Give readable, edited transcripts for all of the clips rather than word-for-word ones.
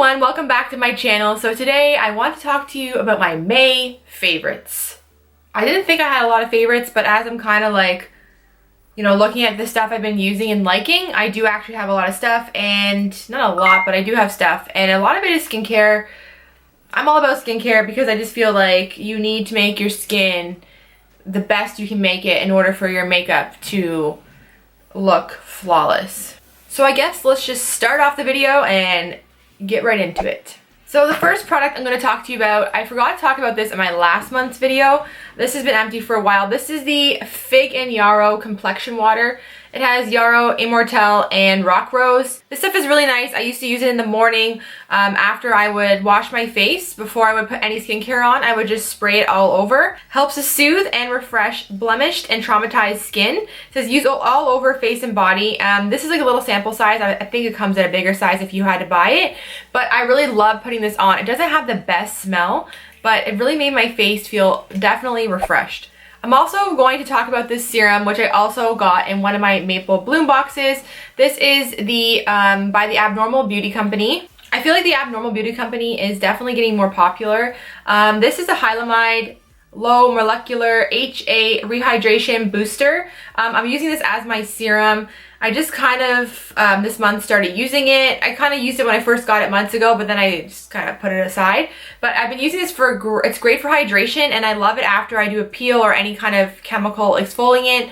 everyone, welcome back to my channel. So today I want to talk to you about my May favorites. I didn't think I had a lot of favorites, but as I'm kind of like, looking at the stuff I've been using and liking, I do actually have a lot of stuff, and not a lot, but I do have stuff, and a lot of it is skincare. I'm all about skincare because I just feel like you need to make your skin the best you can make it in order for your makeup to look flawless. So I guess let's just start off the video and get right into it. So the first product I'm going to talk to you about, I forgot to talk about this in my last month's video. This has been empty for a while. This is the Fig and Yarrow Complexion Water. It has Yarrow, Immortelle, and Rock Rose. This stuff is really nice. I used to use it in the morning after I would wash my face. Before I would put any skincare on, I would just spray it all over. Helps to soothe and refresh blemished and traumatized skin. It says use all over face and body. This is like a little sample size. I think it comes in a bigger size if you had to buy it. But I really love putting this on. It doesn't have the best smell, but it really made my face feel definitely refreshed. I'm also going to talk about this serum, which I also got in one of my Maple Bloom boxes. This is the by the Abnormal Beauty Company. I feel like the Abnormal Beauty Company is definitely getting more popular. This is a Hylamide Low Molecular HA Rehydration Booster. I'm using this as my serum. I just kind of this month started using it. I kind of used it when I first got it months ago, but then I just kind of put it aside. But I've been using this for, it's great for hydration, and I love it after I do a peel or any kind of chemical exfoliant.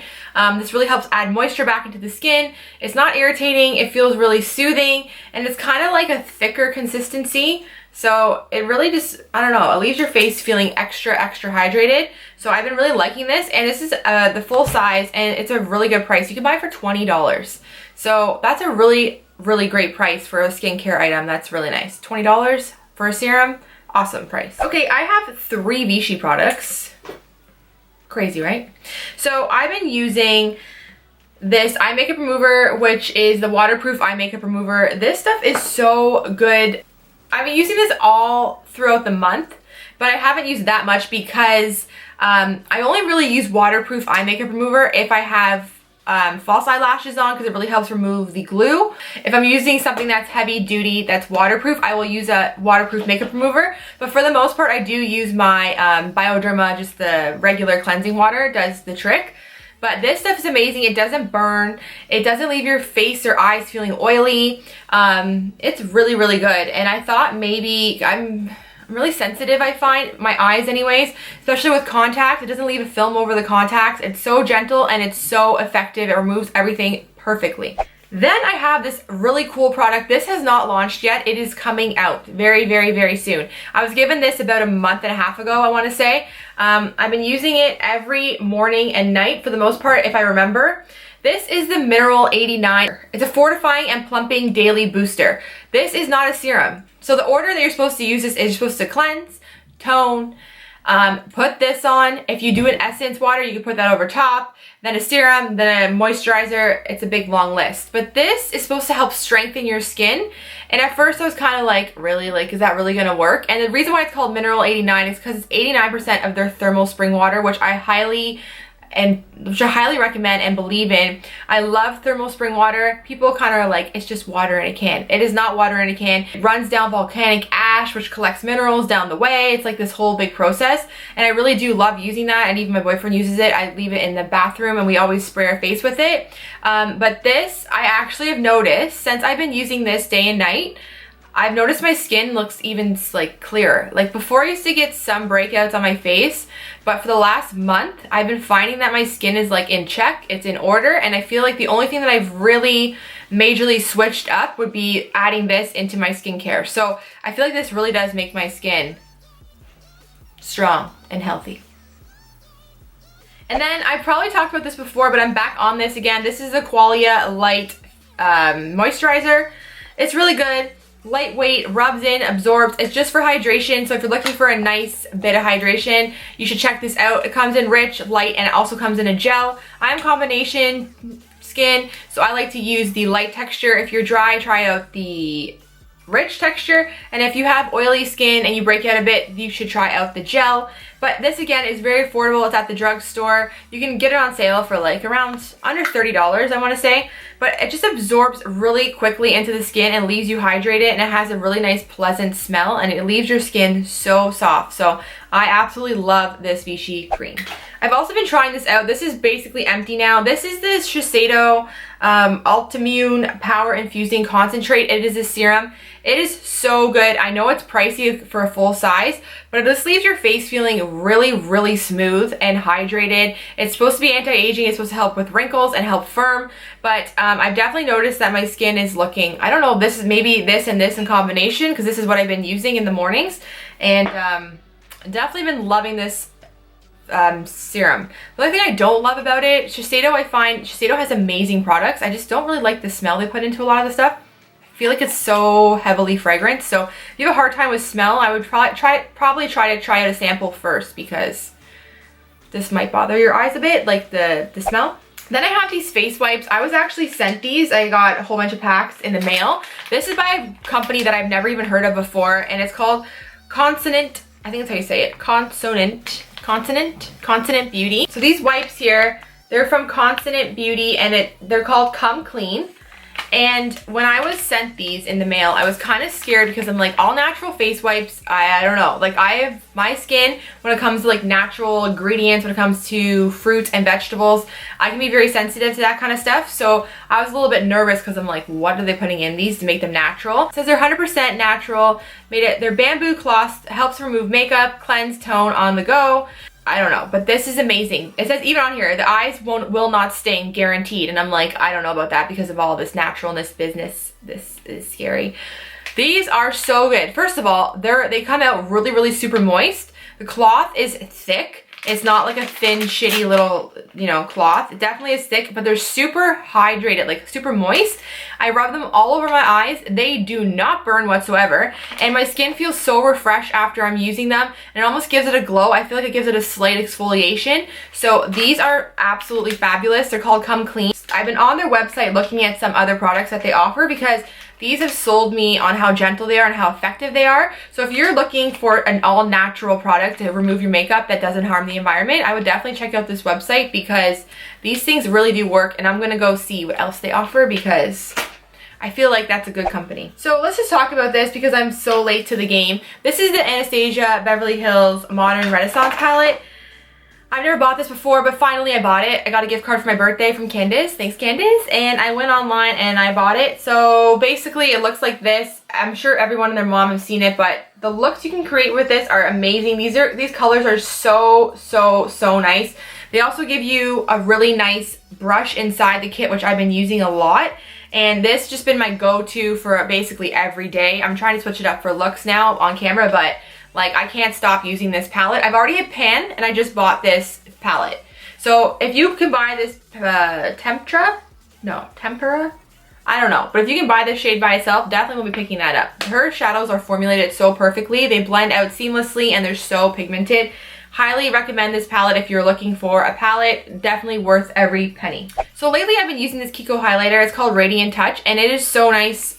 This really helps add moisture back into the skin. It's not irritating, it feels really soothing, and it's kind of like a thicker consistency. So it really just, I don't know, it leaves your face feeling extra hydrated. So I've been really liking this, and this is the full size, and it's a really good price. You can buy it for $20. So that's a really great price for a skincare item. That's really nice. $20 for a serum, awesome price. Okay, I have 3 Vichy products. Crazy, right? So I've been using this eye makeup remover, which is the waterproof eye makeup remover. This stuff is so good. I've been using this all throughout the month, but I haven't used that much because I only really use waterproof eye makeup remover if I have false eyelashes on, because it really helps remove the glue. If I'm using something that's heavy duty, that's waterproof, I will use a waterproof makeup remover. But for the most part, I do use my Bioderma, just the regular cleansing water, does the trick. But this stuff is amazing. It doesn't burn. It doesn't leave your face or eyes feeling oily. It's really good. And I thought maybe, I'm really sensitive, I find, my eyes anyways, especially with contacts. It doesn't leave a film over the contacts. It's so gentle and it's so effective. It removes everything perfectly. Then I have this really cool product. This has not launched yet. It is coming out very soon. I was given this about a month and a half ago, I want to say. I've been using it every morning and night for the most part, if I remember. This is the Mineral 89. It's a fortifying and plumping daily booster. This is not a serum. So the order that you're supposed to use this is you're supposed to cleanse, tone, put this on. If you do an essence water, you can put that over top, then a serum, then a moisturizer. It's a big long list. But this is supposed to help strengthen your skin. And at first I was kind of like, really? Like, is that really going to work? And the reason why it's called Mineral 89 is because it's 89% of their thermal spring water, which I highly recommend and believe in. I love thermal spring water. People kind of are like, it's just water in a can. It is not water in a can. It runs down volcanic ash, which collects minerals down the way. It's like this whole big process, and I really do love using that, and even my boyfriend uses it. I leave it in the bathroom and we always spray our face with it. But this, I actually have noticed, since I've been using this day and night, I've noticed my skin looks even like clearer. Like before, I used to get some breakouts on my face, but for the last month, I've been finding that my skin is like in check, it's in order, and I feel like the only thing that I've really majorly switched up would be adding this into my skincare. So I feel like this really does make my skin strong and healthy. And then I probably talked about this before, but I'm back on this again. This is the Qualia Light Moisturizer. It's really good. Lightweight, rubs in, absorbs. It's just for hydration, so if you're looking for a nice bit of hydration, you should check this out. It comes in rich, light, and it also comes in a gel. I'm combination skin, so I like to use the light texture. If you're dry, try out the rich texture, and if you have oily skin and you break out a bit, you should try out the gel. But this again is very affordable. It's at the drugstore. You can get it on sale for like around under $30, I want to say. but it just absorbs really quickly into the skin and leaves you hydrated, and it has a really nice pleasant smell, and it leaves your skin so soft. So I absolutely love this Vichy cream. I've also been trying this out. This is basically empty now. This is the Shiseido Ultimune Power Infusing Concentrate. It is a serum. It is so good. I know it's pricey for a full size, but this leaves your face feeling really, really smooth and hydrated. It's supposed to be anti-aging. It's supposed to help with wrinkles and help firm, but I've definitely noticed that my skin is looking, I don't know, this is maybe this and this in combination, because this is what I've been using in the mornings, and definitely been loving this serum. The only thing I don't love about it, Shiseido, I find Shiseido has amazing products. I just don't really like the smell they put into a lot of the stuff. I feel like it's so heavily fragrant. So if you have a hard time with smell, I would probably try out a sample first, because this might bother your eyes a bit, like the smell. Then I have these face wipes. I was actually sent these. I got a whole bunch of packs in the mail. This is by a company that I've never even heard of before, and it's called Consonant, I think that's how you say it, Consonant Beauty. So these wipes here, they're from Consonant Beauty, and they're called Come Clean. And when I was sent these in the mail, I was kind of scared, because I'm like, all natural face wipes, I don't know. Like, I have my skin, when it comes to like natural ingredients, when it comes to fruits and vegetables, I can be very sensitive to that kind of stuff. So I was a little bit nervous, because I'm like, what are they putting in these to make them natural? It says they're 100% natural, they're bamboo cloths, helps remove makeup, cleanse, tone on the go. I don't know, but this is amazing. It says even on here, the eyes will not sting, guaranteed. And I'm like, I don't know about that, because of all this naturalness business. This is scary. These are so good. First of all, they come out really, really super moist. The cloth is thick. It's not like a thin, shitty little, cloth. It definitely is thick, but they're super hydrated, like super moist. I rub them all over my eyes. They do not burn whatsoever. And my skin feels so refreshed after I'm using them. And it almost gives it a glow. I feel like it gives it a slight exfoliation. So these are absolutely fabulous. They're called Come Clean. I've been on their website looking at some other products that they offer, because these have sold me on how gentle they are and how effective they are. So if you're looking for an all-natural product to remove your makeup that doesn't harm the environment, I would definitely check out this website, because these things really do work. And I'm gonna go see what else they offer, because I feel like that's a good company. So let's just talk about this, because I'm so late to the game. This is the Anastasia Beverly Hills Modern Renaissance palette. I've never bought this before, but finally I bought it. I got a gift card for my birthday from Candace. Thanks, Candace. And I went online and I bought it. So basically it looks like this. I'm sure everyone and their mom have seen it, but the looks you can create with this are amazing. These colors are so, so, so nice. They also give you a really nice brush inside the kit, which I've been using a lot. And this just been my go-to for basically every day. I'm trying to switch it up for looks now on camera, but like, I can't stop using this palette. I've already had Pan, and I just bought this palette. So if you can buy this Tempera? I don't know. But if you can buy this shade by itself, definitely will be picking that up. Her shadows are formulated so perfectly. They blend out seamlessly, and they're so pigmented. Highly recommend this palette if you're looking for a palette. Definitely worth every penny. So lately I've been using this Kiko highlighter. It's called Radiant Touch, and it is so nice.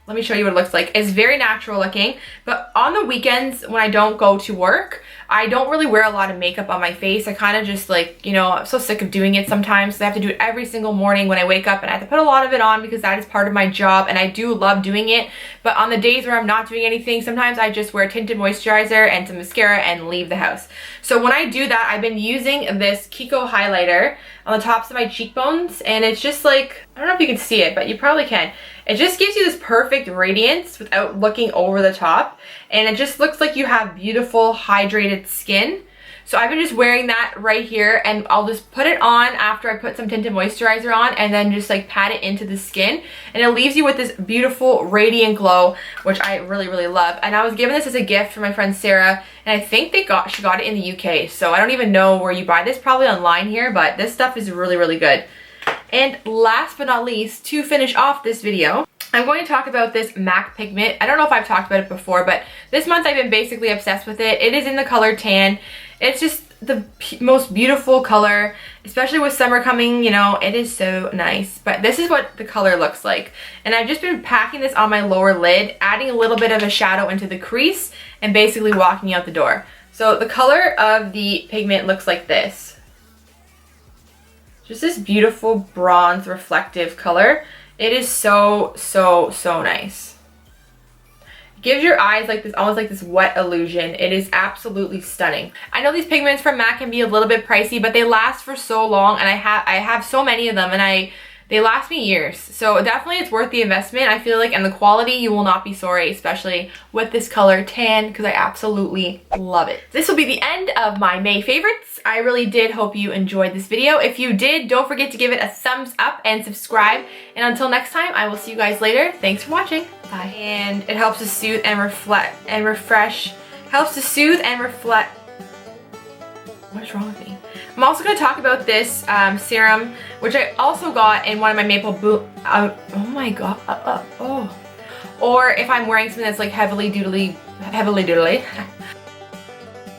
Let me show you what it looks like. It's very natural looking, but on the weekends when I don't go to work, I don't really wear a lot of makeup on my face. I kind of just like, I'm so sick of doing it sometimes. So I have to do it every single morning when I wake up, and I have to put a lot of it on, because that is part of my job, and I do love doing it. But on the days where I'm not doing anything, sometimes I just wear tinted moisturizer and some mascara and leave the house. So when I do that, I've been using this Kiko highlighter on the tops of my cheekbones, and it's just like, I don't know if you can see it, but you probably can. It just gives you this perfect radiance without looking over the top, and it just looks like you have beautiful hydrated skin. So I've been just wearing that right here, and I'll just put it on after I put some tinted moisturizer on, and then just like pat it into the skin, and it leaves you with this beautiful radiant glow, which I really, really love. And I was given this as a gift from my friend Sarah, and I think she got it in the UK. So I don't even know where you buy this, probably online here, but this stuff is really, really good. And last but not least, to finish off this video, I'm going to talk about this MAC pigment. I don't know if I've talked about it before, but this month I've been basically obsessed with it. It is in the color tan. It's just the most beautiful color, especially with summer coming, it is so nice. But this is what the color looks like. And I've just been packing this on my lower lid, adding a little bit of a shadow into the crease, and basically walking out the door. So the color of the pigment looks like this. Just this beautiful bronze reflective color. It is so, so, so nice. It gives your eyes like this, almost like this wet illusion. It is absolutely stunning. I know these pigments from MAC can be a little bit pricey, but they last for so long, and I have so many of them, and they last me years. So definitely it's worth the investment, I feel like, and the quality, you will not be sorry, especially with this color tan, because I absolutely love it. This will be the end of my May favorites. I really did hope you enjoyed this video. If you did, don't forget to give it a thumbs up and subscribe. And until next time, I will see you guys later. Thanks for watching. Bye. And it helps to soothe and reflect and refresh. Helps to soothe and reflect. What is wrong with me? I'm also going to talk about this serum, which I also got in one of my Maple Boom. Oh my god. Oh. Or if I'm wearing something that's like heavily doodly.